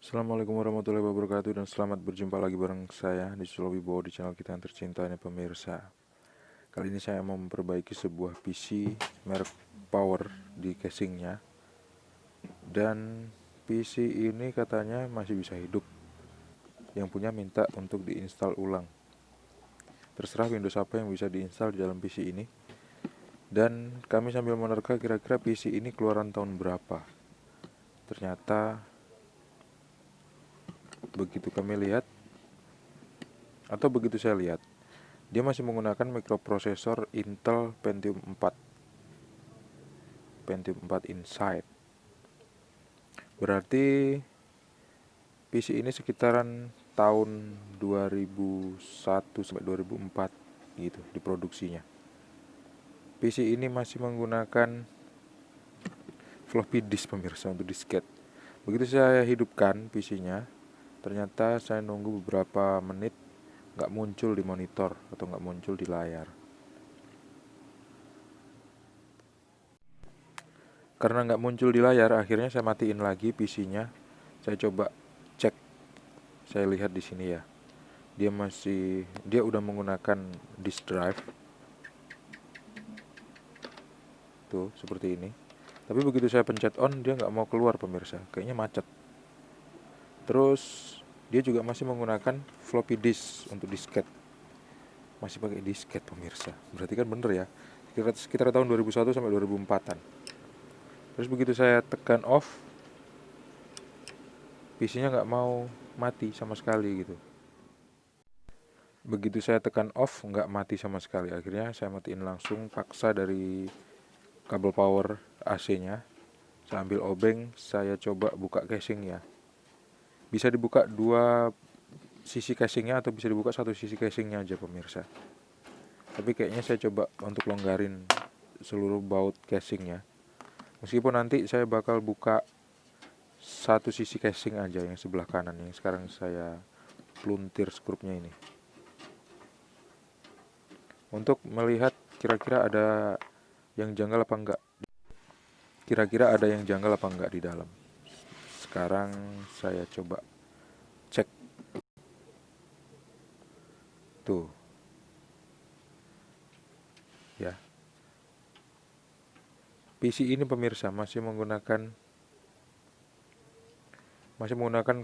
Assalamualaikum warahmatullahi wabarakatuh dan selamat berjumpa lagi bareng saya di Wibowo di channel kita yang tercinta ini pemirsa. Kali ini saya mau memperbaiki sebuah PC merek Power di casingnya, dan PC ini katanya masih bisa hidup. Yang punya minta untuk diinstal ulang. Terserah Windows apa yang bisa diinstal di dalam PC ini. Dan kami sambil menerka kira-kira PC ini keluaran tahun berapa. Ternyata begitu kami lihat, atau begitu saya lihat, dia masih menggunakan mikroprosesor Intel Pentium 4 Inside. Berarti PC ini sekitaran tahun 2001 sampai 2004 gitu diproduksinya. PC ini masih menggunakan floppy disk pemirsa untuk disket. Begitu saya hidupkan PC-nya, ternyata saya nunggu beberapa menit nggak muncul di monitor atau nggak muncul di layar. Karena nggak muncul di layar, akhirnya saya matiin lagi PC-nya. Saya coba cek, saya lihat di sini ya. Dia udah menggunakan disk drive. Tuh, seperti ini. Tapi begitu saya pencet on, dia nggak mau keluar pemirsa. Kayaknya macet. Terus dia juga masih menggunakan floppy disk untuk disket. Masih pakai disket pemirsa. Berarti kan bener ya. Sekitar tahun 2001 sampai 2004-an. Terus begitu saya tekan off, PC-nya nggak mau mati sama sekali gitu. Begitu saya tekan off, nggak mati sama sekali. Akhirnya saya matiin langsung, paksa dari kabel power AC-nya. Saya ambil obeng, saya coba buka casingnya. Bisa dibuka dua sisi casingnya atau bisa dibuka satu sisi casingnya aja pemirsa. Tapi kayaknya saya coba untuk longgarin seluruh baut casingnya. Meskipun nanti saya bakal buka satu sisi casing aja yang sebelah kanan yang sekarang saya peluntir skrupnya ini. Untuk melihat kira-kira ada yang janggal apa enggak. Kira-kira ada yang janggal apa enggak di dalam. Sekarang saya coba cek. Tuh. Ya. PC ini pemirsa masih menggunakan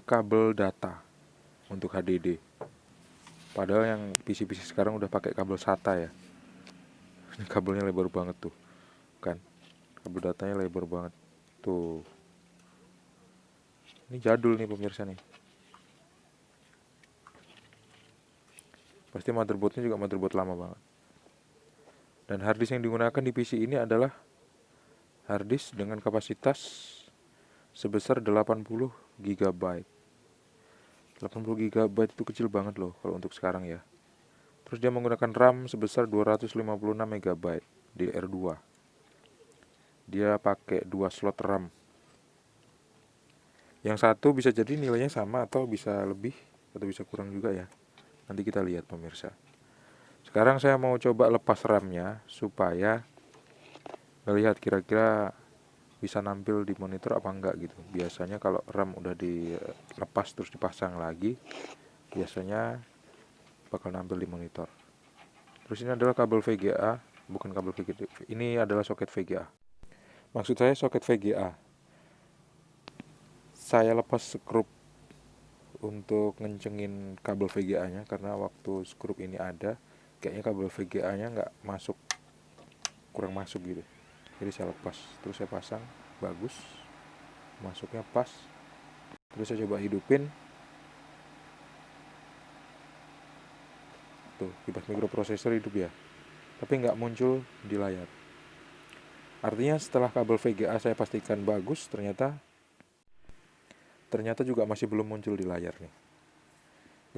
kabel data untuk HDD. Padahal yang PC-PC sekarang udah pakai kabel SATA ya. Ini kabelnya lebar banget tuh. Kan? Kabel datanya lebar banget. Tuh. Ini jadul nih pemirsa nih. Pasti motherboardnya juga motherboard lama banget. Dan harddisk yang digunakan di PC ini adalah harddisk dengan kapasitas sebesar 80 GB. 80 GB itu kecil banget loh kalau untuk sekarang ya. Terus dia menggunakan RAM sebesar 256 MB DDR2. Dia pakai 2 slot RAM. Yang satu bisa jadi nilainya sama atau bisa lebih atau bisa kurang juga ya. Nanti kita lihat pemirsa. Sekarang saya mau coba lepas RAM-nya supaya melihat kira-kira bisa nampil di monitor apa enggak gitu. Biasanya kalau RAM udah dilepas terus dipasang lagi, biasanya bakal nampil di monitor. Terus ini adalah kabel VGA, bukan kabel VGA. Ini adalah soket VGA. Maksud saya soket VGA. Saya lepas skrup untuk ngencengin kabel VGA-nya karena waktu skrup ini ada, kayaknya kabel VGA-nya nggak masuk, kurang masuk gitu. Jadi saya lepas, terus saya pasang, bagus, masuknya pas. Terus saya coba hidupin, tuh kipas mikroprosesor hidup ya, tapi nggak muncul di layar. Artinya setelah kabel VGA saya pastikan bagus, ternyata juga masih belum muncul di layar nih.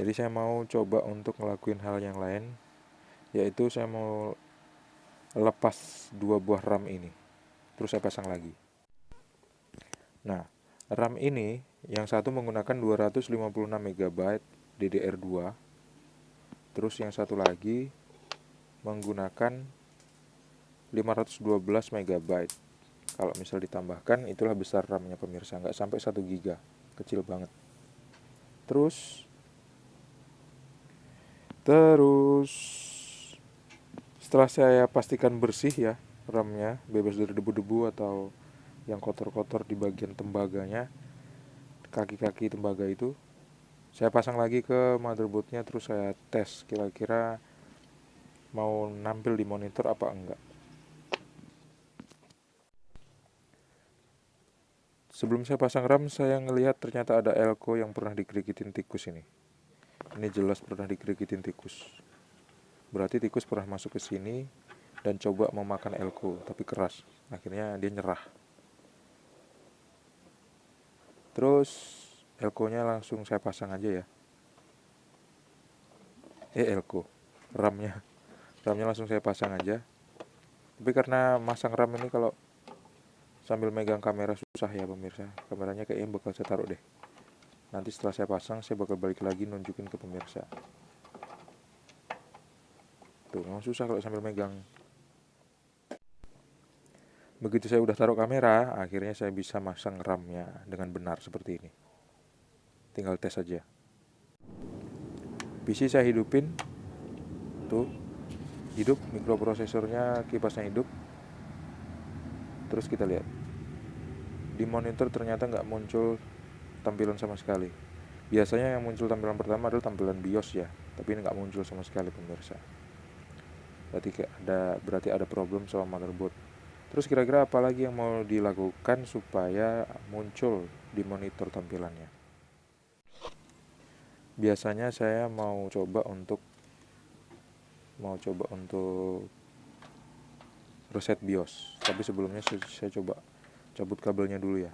Jadi saya mau coba untuk ngelakuin hal yang lain, yaitu saya mau lepas 2 buah RAM ini, terus saya pasang lagi. Nah, RAM ini yang satu menggunakan 256 MB DDR2, terus yang satu lagi menggunakan 512 MB. Kalau misal ditambahkan itulah besar RAM-nya pemirsa, nggak sampai 1 GB, kecil banget. Terus terus setelah saya pastikan bersih ya RAM-nya, bebas dari debu-debu atau yang kotor-kotor di bagian tembaganya, kaki-kaki tembaga itu, saya pasang lagi ke motherboardnya. Terus saya tes kira-kira mau nampil di monitor apa enggak. Sebelum saya pasang RAM, saya ngelihat ternyata ada elko yang pernah digerigitin tikus ini. Ini jelas pernah digerigitin tikus. Berarti tikus pernah masuk ke sini dan coba memakan elko, tapi keras. Akhirnya dia nyerah. Terus elko-nya langsung saya pasang aja ya. Elko, RAM-nya. RAM-nya langsung saya pasang aja. Tapi karena masang RAM ini kalau sambil megang kamera susah ya pemirsa. Kameranya kayaknya bakal saya taruh deh. Nanti setelah saya pasang, saya bakal balik lagi nunjukin ke pemirsa. Tuh, memang susah kalau sambil megang. Begitu saya udah taruh kamera, akhirnya saya bisa masang RAM-nya dengan benar seperti ini. Tinggal tes aja. PC saya hidupin. Tuh, hidup, mikroprosesornya, kipasnya hidup. Terus kita lihat. Di monitor ternyata nggak muncul tampilan sama sekali. Biasanya yang muncul tampilan pertama adalah tampilan BIOS ya, tapi ini nggak muncul sama sekali pemirsa. Berarti ada problem sama motherboard. Terus kira-kira apa lagi yang mau dilakukan supaya muncul di monitor tampilannya? Biasanya saya mau coba untuk reset BIOS. Tapi sebelumnya saya coba cabut kabelnya dulu ya.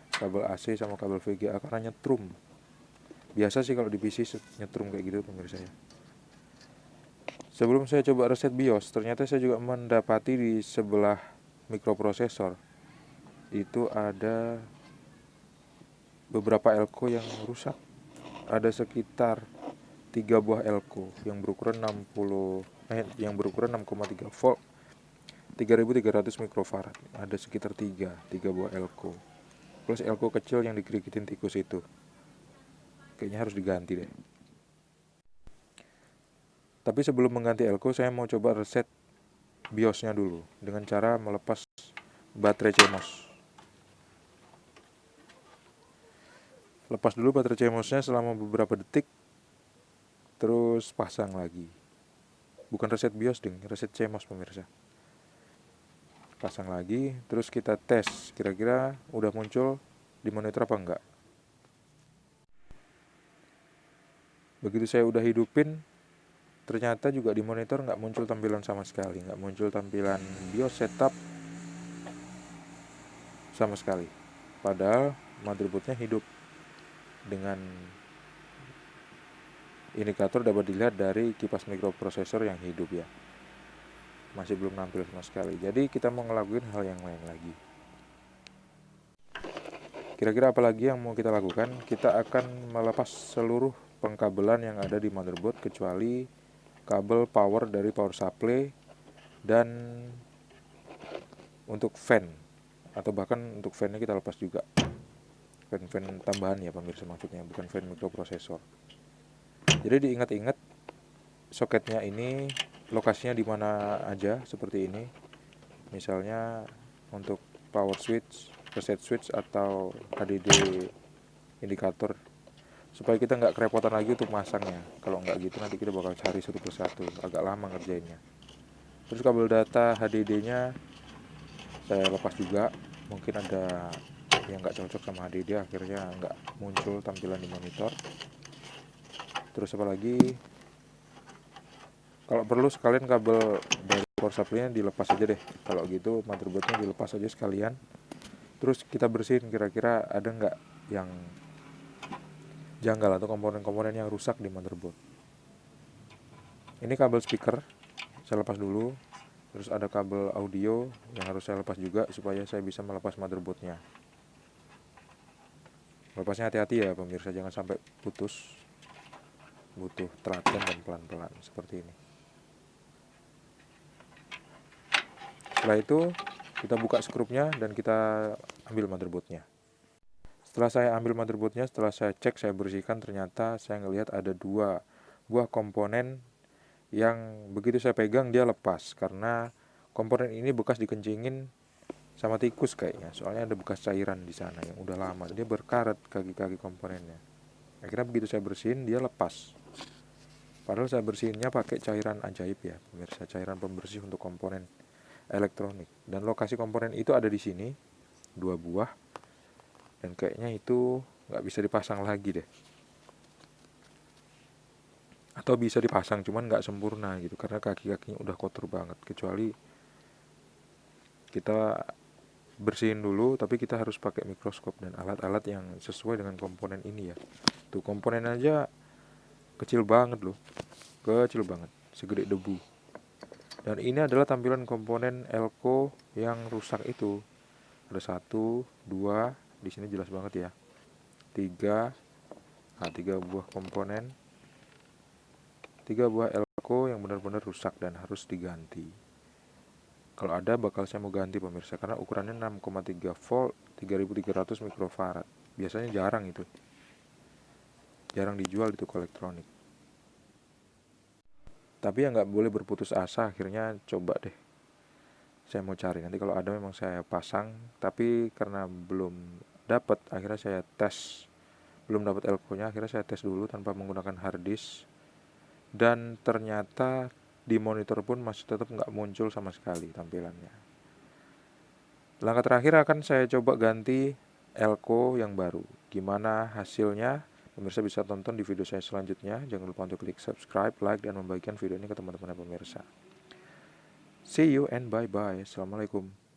Kabel AC sama kabel VGA karena nyetrum. Biasa sih kalau di PC nyetrum kayak gitu pemirsa ya. Sebelum saya coba reset BIOS, ternyata saya juga mendapati di sebelah mikroprosesor itu ada beberapa elko yang rusak. Ada sekitar 3 buah elko yang berukuran 6,3 volt, 3300 mikrofarad. Ada sekitar 3 buah elko. Plus elko kecil yang digerigitin tikus itu. Kayaknya harus diganti deh. Tapi sebelum mengganti elko, saya mau coba reset BIOS-nya dulu dengan cara melepas baterai CMOS. Lepas dulu baterai CMOS-nya selama beberapa detik, terus pasang lagi. Bukan reset BIOS ding, reset CMOS pemirsa. Pasang lagi, terus kita tes kira-kira udah muncul di monitor apa enggak. Begitu saya udah hidupin, ternyata juga di monitor nggak muncul tampilan sama sekali, nggak muncul tampilan BIOS setup sama sekali. Padahal motherboardnya hidup dengan indikator dapat dilihat dari kipas mikroprosesor yang hidup ya. Masih belum nampil sama sekali. Jadi kita mau ngelakuin hal yang lain lagi. Kira-kira apa lagi yang mau kita lakukan? Kita akan melepas seluruh pengkabelan yang ada di motherboard kecuali kabel power dari power supply dan untuk fan, atau bahkan untuk fan-nya kita lepas juga. Fan tambahan ya pemirsa maksudnya, bukan fan mikroprosesor. Jadi diingat-ingat soketnya ini lokasinya di mana aja seperti ini. Misalnya untuk power switch, reset switch atau HDD indikator, supaya kita nggak kerepotan lagi untuk masangnya. Kalau nggak gitu nanti kita bakal cari satu persatu, agak lama ngerjainnya. Terus kabel data HDD-nya saya lepas juga. Mungkin ada yang nggak cocok sama HDD, akhirnya nggak muncul tampilan di monitor. Terus apa lagi? Kalau perlu sekalian kabel dari power supply-nya dilepas aja deh. Kalau gitu motherboard-nya dilepas aja sekalian. Terus kita bersihin kira-kira ada nggak yang janggal atau komponen-komponen yang rusak di motherboard. Ini kabel speaker saya lepas dulu. Terus ada kabel audio yang harus saya lepas juga supaya saya bisa melepas motherboardnya. Lepasnya hati-hati ya pemirsa, jangan sampai putus. Butuh telaten dan pelan-pelan seperti ini. Setelah itu kita buka skrupnya dan kita ambil motherboardnya. Setelah saya ambil motherboardnya, setelah saya cek, saya bersihkan, ternyata saya ngelihat ada 2 buah komponen yang begitu saya pegang dia lepas, karena komponen ini bekas dikencingin sama tikus kayaknya, soalnya ada bekas cairan di sana yang udah lama, dia berkarat kaki-kaki komponennya. Akhirnya begitu saya bersihin dia lepas. Padahal saya bersihinnya pakai cairan ajaib ya pemirsa, cairan pembersih untuk komponen elektronik. Dan lokasi komponen itu ada di sini, 2 buah, dan kayaknya itu nggak bisa dipasang lagi deh. Atau bisa dipasang cuman nggak sempurna gitu, karena kaki-kakinya udah kotor banget. Kecuali kita bersihin dulu, tapi kita harus pakai mikroskop dan alat-alat yang sesuai dengan komponen ini ya. Tuh komponen aja kecil banget loh, kecil banget, segede debu. Dan ini adalah tampilan komponen elko yang rusak itu. Ada 1, 2, di sini jelas banget ya. 3, nah 3 buah komponen, 3 buah elko yang benar-benar rusak dan harus diganti. Kalau ada bakal saya mau ganti pemirsa, karena ukurannya 6,3 volt, 3300 mikrofarad. Biasanya jarang itu, jarang dijual di toko elektronik. Tapi ya nggak boleh berputus asa, akhirnya coba deh saya mau cari. Nanti kalau ada memang saya pasang, tapi karena belum dapat, akhirnya saya tes. Belum dapat elko-nya, akhirnya saya tes dulu tanpa menggunakan hard disk. Dan ternyata di monitor pun masih tetap nggak muncul sama sekali tampilannya. Langkah terakhir akan saya coba ganti elko yang baru. Gimana hasilnya? Pemirsa bisa tonton di video saya selanjutnya. Jangan lupa untuk klik subscribe, like, dan membagikan video ini ke teman-teman pemirsa. See you and bye-bye. Assalamualaikum.